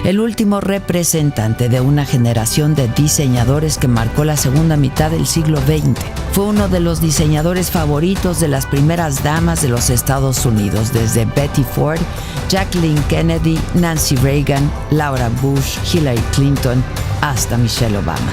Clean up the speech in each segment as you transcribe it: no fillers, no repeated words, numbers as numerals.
el último representante de una generación de diseñadores que marcó la segunda mitad del siglo XX. Fue uno de los diseñadores favoritos de las primeras damas de los Estados Unidos, desde Betty Ford, Jacqueline Kennedy, Nancy Reagan, Laura Bush, Hillary Clinton, hasta Michelle Obama.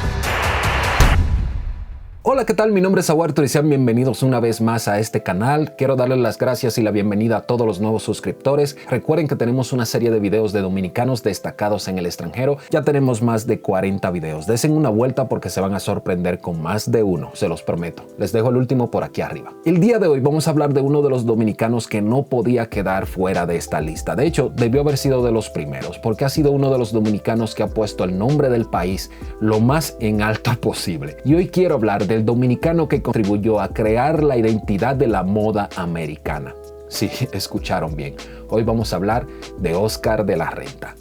Hola, ¿qué tal? Mi nombre es Aguarto y sean bienvenidos una vez más a este canal. Quiero darles las gracias y la bienvenida a todos los nuevos suscriptores. Recuerden que tenemos una serie de videos de dominicanos destacados en el extranjero. Ya tenemos más de 40 videos. Desen una vuelta porque se van a sorprender con más de uno, se los prometo. Les dejo el último por aquí arriba. El día de hoy vamos a hablar de uno de los dominicanos que no podía quedar fuera de esta lista. De hecho, debió haber sido de los primeros porque ha sido uno de los dominicanos que ha puesto el nombre del país lo más en alto posible. Y hoy quiero hablar del dominicano que contribuyó a crear la identidad de la moda americana. Sí, escucharon bien. Hoy vamos a hablar de Óscar de la Renta.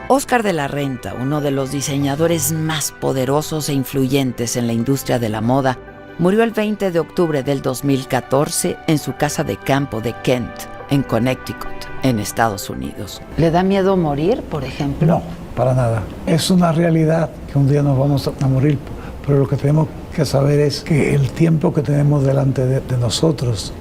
Óscar de la Renta, uno de los diseñadores más poderosos e influyentes en la industria de la moda, murió el 20 de octubre del 2014 en su casa de campo de Kent, en Connecticut, en Estados Unidos. ¿Le da miedo morir, por ejemplo? No, para nada. Es una realidad que un día nos vamos a morir, pero lo que tenemos que saber es que el tiempo que tenemos delante de nosotros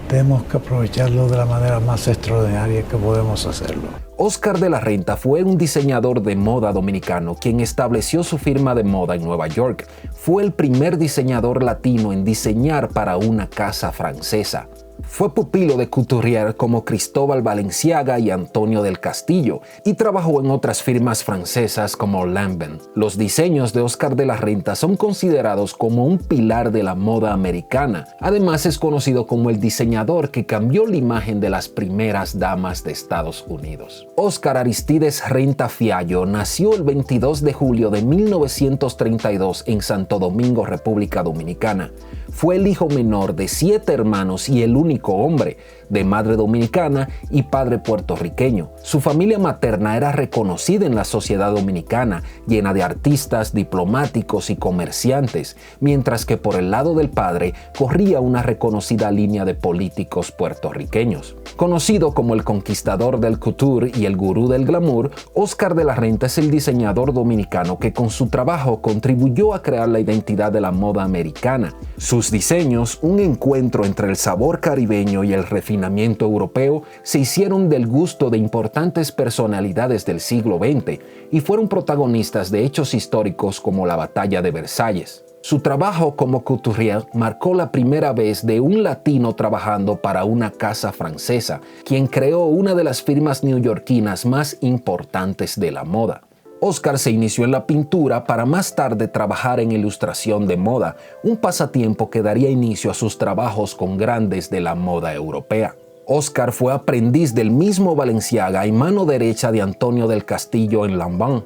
tenemos que aprovecharlo de la manera más extraordinaria que podemos hacerlo. Óscar de la Renta fue un diseñador de moda dominicano quien estableció su firma de moda en Nueva York. Fue el primer diseñador latino en diseñar para una casa francesa. Fue pupilo de couturiers como Cristóbal Balenciaga y Antonio del Castillo y trabajó en otras firmas francesas como Lanvin. Los diseños de Óscar de la Renta son considerados como un pilar de la moda americana. Además es conocido como el diseñador que cambió la imagen de las primeras damas de Estados Unidos. Óscar Aristides Renta Fiallo nació el 22 de julio de 1932 en Santo Domingo, República Dominicana. Fue el hijo menor de 7 hermanos y el único hombre, de madre dominicana y padre puertorriqueño. Su familia materna era reconocida en la sociedad dominicana, llena de artistas, diplomáticos y comerciantes, mientras que por el lado del padre corría una reconocida línea de políticos puertorriqueños. Conocido como el conquistador del couture y el gurú del glamour, Óscar de la Renta es el diseñador dominicano que con su trabajo contribuyó a crear la identidad de la moda americana. Sus diseños, un encuentro entre el sabor caribeño y el refinamiento europeo, se hicieron del gusto de importantes personalidades del siglo XX y fueron protagonistas de hechos históricos como la Batalla de Versalles. Su trabajo como couturier marcó la primera vez de un latino trabajando para una casa francesa, quien creó una de las firmas neoyorquinas más importantes de la moda. Óscar se inició en la pintura para más tarde trabajar en ilustración de moda, un pasatiempo que daría inicio a sus trabajos con grandes de la moda europea. Óscar fue aprendiz del mismo Balenciaga y mano derecha de Antonio del Castillo en Lanvin.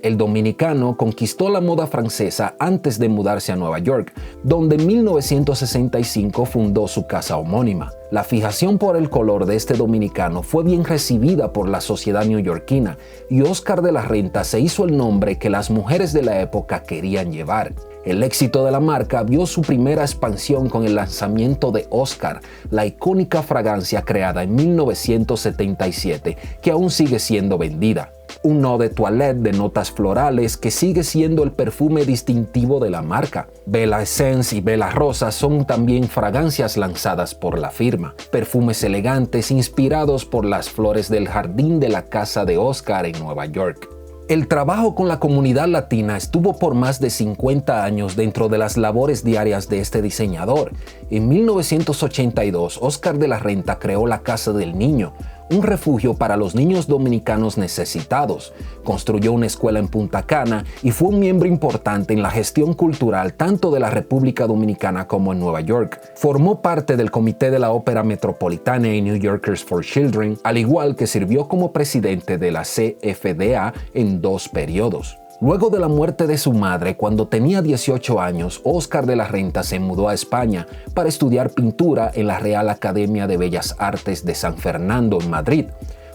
El dominicano conquistó la moda francesa antes de mudarse a Nueva York, donde en 1965 fundó su casa homónima. La fijación por el color de este dominicano fue bien recibida por la sociedad neoyorquina y Óscar de la Renta se hizo el nombre que las mujeres de la época querían llevar. El éxito de la marca vio su primera expansión con el lanzamiento de Óscar, la icónica fragancia creada en 1977 que aún sigue siendo vendida. Un eau de toilette de notas florales que sigue siendo el perfume distintivo de la marca. Bella Essence y Bella Rosa son también fragancias lanzadas por la firma. Perfumes elegantes inspirados por las flores del jardín de la casa de Óscar en Nueva York. El trabajo con la comunidad latina estuvo por más de 50 años dentro de las labores diarias de este diseñador. En 1982, Óscar de la Renta creó la Casa del Niño, un refugio para los niños dominicanos necesitados. Construyó una escuela en Punta Cana y fue un miembro importante en la gestión cultural tanto de la República Dominicana como en Nueva York. Formó parte del Comité de la Ópera Metropolitana y New Yorkers for Children, al igual que sirvió como presidente de la CFDA en 2 periodos. Luego de la muerte de su madre, cuando tenía 18 años, Óscar de la Renta se mudó a España para estudiar pintura en la Real Academia de Bellas Artes de San Fernando, en Madrid.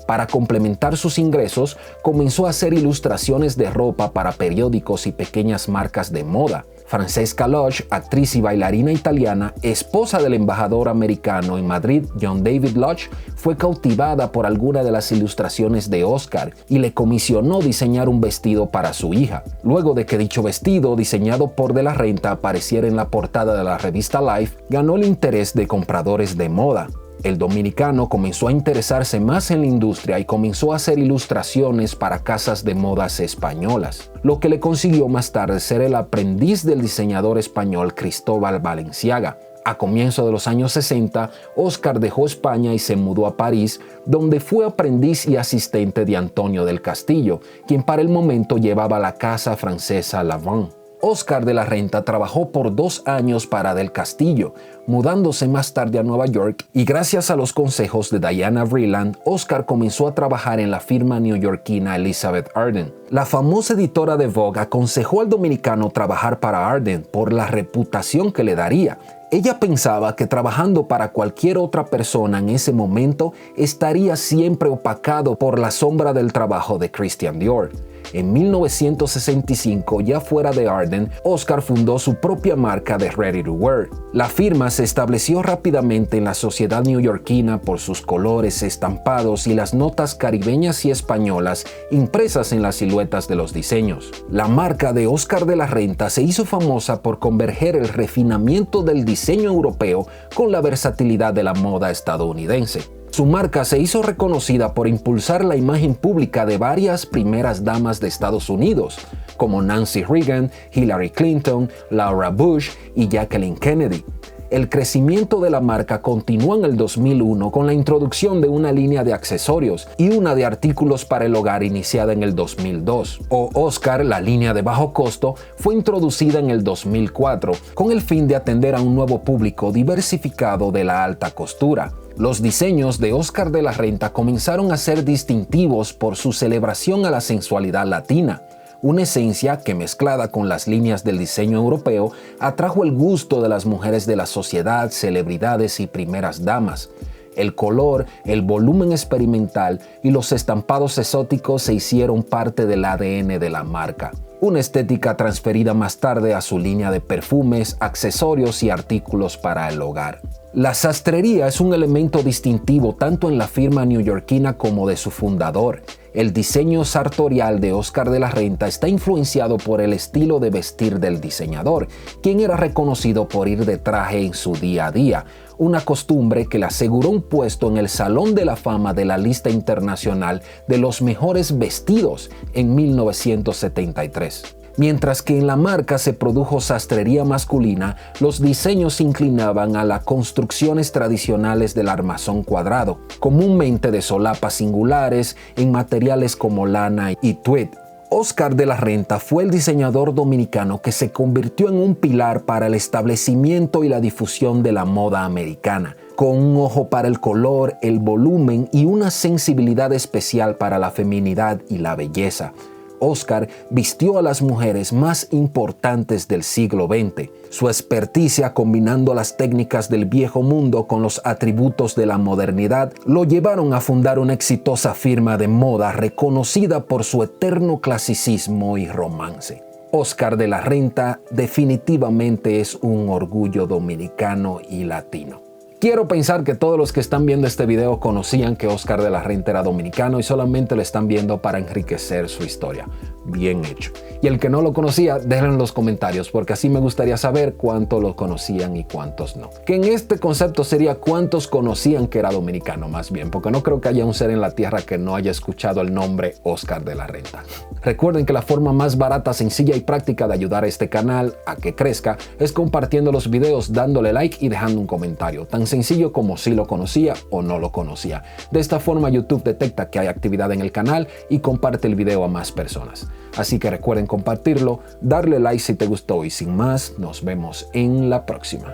Para complementar sus ingresos, comenzó a hacer ilustraciones de ropa para periódicos y pequeñas marcas de moda. Francesca Lodge, actriz y bailarina italiana, esposa del embajador americano en Madrid, John David Lodge, fue cautivada por alguna de las ilustraciones de Oscar y le comisionó diseñar un vestido para su hija. Luego de que dicho vestido, diseñado por De la Renta, apareciera en la portada de la revista Life, ganó el interés de compradores de moda. El dominicano comenzó a interesarse más en la industria y comenzó a hacer ilustraciones para casas de modas españolas, lo que le consiguió más tarde ser el aprendiz del diseñador español Cristóbal Balenciaga. A comienzos de los años 60, Oscar dejó España y se mudó a París, donde fue aprendiz y asistente de Antonio del Castillo, quien para el momento llevaba la casa francesa Lanvin. Oscar de la Renta trabajó por 2 años para Del Castillo, mudándose más tarde a Nueva York, y gracias a los consejos de Diana Vreeland, Oscar comenzó a trabajar en la firma neoyorquina Elizabeth Arden. La famosa editora de Vogue aconsejó al dominicano trabajar para Arden por la reputación que le daría. Ella pensaba que trabajando para cualquier otra persona en ese momento estaría siempre opacado por la sombra del trabajo de Christian Dior. En 1965, ya fuera de Arden, Oscar fundó su propia marca de Ready to Wear. La firma se estableció rápidamente en la sociedad neoyorquina por sus colores estampados y las notas caribeñas y españolas impresas en las siluetas de los diseños. La marca de Oscar de la Renta se hizo famosa por converger el refinamiento del diseño europeo con la versatilidad de la moda estadounidense. Su marca se hizo reconocida por impulsar la imagen pública de varias primeras damas de Estados Unidos, como Nancy Reagan, Hillary Clinton, Laura Bush y Jacqueline Kennedy. El crecimiento de la marca continuó en el 2001 con la introducción de una línea de accesorios y una de artículos para el hogar iniciada en el 2002. Oscar, la línea de bajo costo, fue introducida en el 2004 con el fin de atender a un nuevo público diversificado de la alta costura. Los diseños de Oscar de la Renta comenzaron a ser distintivos por su celebración a la sensualidad latina, una esencia que, mezclada con las líneas del diseño europeo, atrajo el gusto de las mujeres de la sociedad, celebridades y primeras damas. El color, el volumen experimental y los estampados exóticos se hicieron parte del ADN de la marca, una estética transferida más tarde a su línea de perfumes, accesorios y artículos para el hogar. La sastrería es un elemento distintivo tanto en la firma neoyorquina como de su fundador. El diseño sartorial de Oscar de la Renta está influenciado por el estilo de vestir del diseñador, quien era reconocido por ir de traje en su día a día, una costumbre que le aseguró un puesto en el Salón de la Fama de la lista internacional de los mejores vestidos en 1973. Mientras que en la marca se produjo sastrería masculina, los diseños se inclinaban a las construcciones tradicionales del armazón cuadrado, comúnmente de solapas singulares en materiales como lana y tweed. Oscar de la Renta fue el diseñador dominicano que se convirtió en un pilar para el establecimiento y la difusión de la moda americana, con un ojo para el color, el volumen y una sensibilidad especial para la feminidad y la belleza. Oscar vistió a las mujeres más importantes del siglo XX. Su experticia combinando las técnicas del viejo mundo con los atributos de la modernidad lo llevaron a fundar una exitosa firma de moda reconocida por su eterno clasicismo y romance. Oscar de la Renta definitivamente es un orgullo dominicano y latino. Quiero pensar que todos los que están viendo este video conocían que Oscar de la Renta era dominicano y solamente lo están viendo para enriquecer su historia. Bien hecho. Y el que no lo conocía, déjenlo en los comentarios, porque así me gustaría saber cuántos lo conocían y cuántos no. Que en este concepto sería cuántos conocían que era dominicano más bien, porque no creo que haya un ser en la tierra que no haya escuchado el nombre Oscar de la Renta. Recuerden que la forma más barata, sencilla y práctica de ayudar a este canal a que crezca es compartiendo los videos, dándole like y dejando un comentario. Tan sencillo como si lo conocía o no lo conocía. De esta forma YouTube detecta que hay actividad en el canal y comparte el video a más personas. Así que recuerden compartirlo, darle like si te gustó y sin más, nos vemos en la próxima.